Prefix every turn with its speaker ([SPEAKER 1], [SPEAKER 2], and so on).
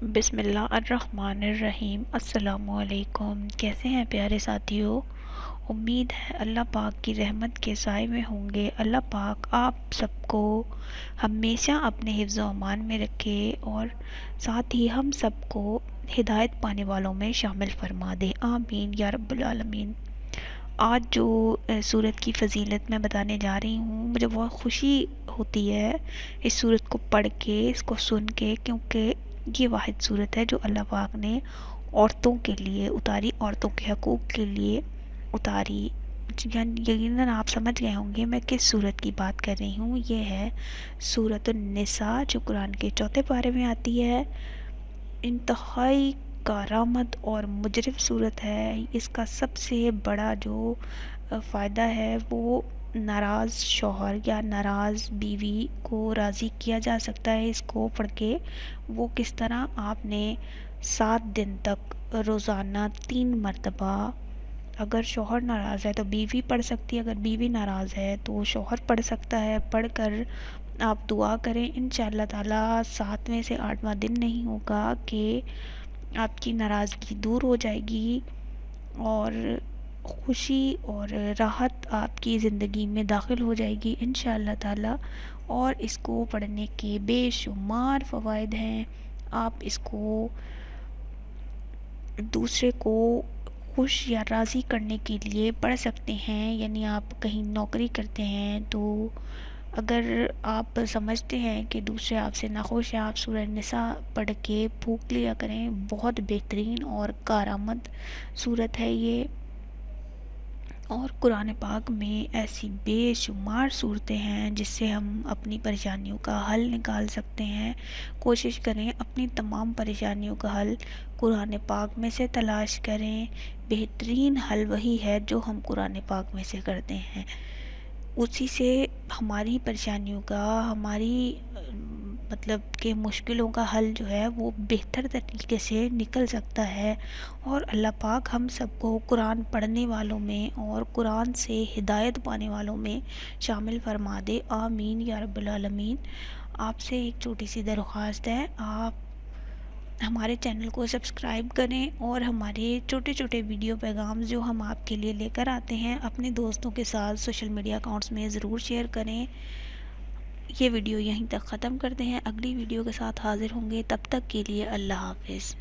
[SPEAKER 1] بسم اللہ الرحمن الرحیم۔ السلام علیکم، کیسے ہیں پیارے ساتھیوں؟ امید ہے اللہ پاک کی رحمت کے سائے میں ہوں گے۔ اللہ پاک آپ سب کو ہمیشہ اپنے حفظ و امان میں رکھے اور ساتھ ہی ہم سب کو ہدایت پانے والوں میں شامل فرما دے، آمین یا رب العالمین۔ آج جو سورت کی فضیلت میں بتانے جا رہی ہوں، مجھے بہت خوشی ہوتی ہے اس سورت کو پڑھ کے، اس کو سن کے، کیونکہ یہ واحد سورت ہے جو اللہ پاک نے عورتوں کے لیے اتاری، عورتوں کے حقوق کے لیے اتاری۔ یقیناً آپ سمجھ گئے ہوں گے میں کس سورت کی بات کر رہی ہوں۔ یہ ہے سورۃ النساء، جو قرآن کے چوتھے پارے میں آتی ہے۔ انتہائی کارآمد اور مجرم صورت ہے۔ اس کا سب سے بڑا جو فائدہ ہے وہ ناراض شوہر یا ناراض بیوی کو راضی کیا جا سکتا ہے اس کو پڑھ کے۔ وہ کس طرح آپ نے 7 دن تک روزانہ 3 مرتبہ، اگر شوہر ناراض ہے تو بیوی پڑھ سکتی ہے، اگر بیوی ناراض ہے تو شوہر پڑھ سکتا ہے۔ پڑھ کر آپ دعا کریں، انشاءاللہ تعالی 7ویں سے 8واں دن نہیں ہوگا کہ آپ کی ناراضگی دور ہو جائے گی اور خوشی اور راحت آپ کی زندگی میں داخل ہو جائے گی انشاءاللہ تعالی۔ اور اس کو پڑھنے کے بے شمار فوائد ہیں۔ آپ اس کو دوسرے کو خوش یا راضی کرنے کے لیے پڑھ سکتے ہیں۔ یعنی آپ کہیں نوکری کرتے ہیں تو اگر آپ سمجھتے ہیں کہ دوسرے آپ سے ناخوش ہیں، آپ سورہ نساء پڑھ کے پھونک لیا کریں۔ بہت بہترین اور کارآمد صورت ہے یہ۔ اور قرآن پاک میں ایسی بے شمار صورتیں ہیں جس سے ہم اپنی پریشانیوں کا حل نکال سکتے ہیں۔ کوشش کریں اپنی تمام پریشانیوں کا حل قرآن پاک میں سے تلاش کریں۔ بہترین حل وہی ہے جو ہم قرآن پاک میں سے کرتے ہیں، اسی سے ہماری پریشانیوں کا، ہماری مطلب کہ مشکلوں کا حل جو ہے وہ بہتر طریقے سے نکل سکتا ہے۔ اور اللہ پاک ہم سب کو قرآن پڑھنے والوں میں اور قرآن سے ہدایت پانے والوں میں شامل فرما دے، آمین یا رب العالمین۔ آپ سے ایک چھوٹی سی درخواست ہے، آپ ہمارے چینل کو سبسکرائب کریں اور ہمارے چھوٹے چھوٹے ویڈیو پیغام جو ہم آپ کے لیے لے کر آتے ہیں اپنے دوستوں کے ساتھ سوشل میڈیا اکاؤنٹس میں ضرور شیئر کریں۔ یہ ویڈیو یہیں تک ختم کرتے ہیں، اگلی ویڈیو کے ساتھ حاضر ہوں گے، تب تک کے لیے اللہ حافظ۔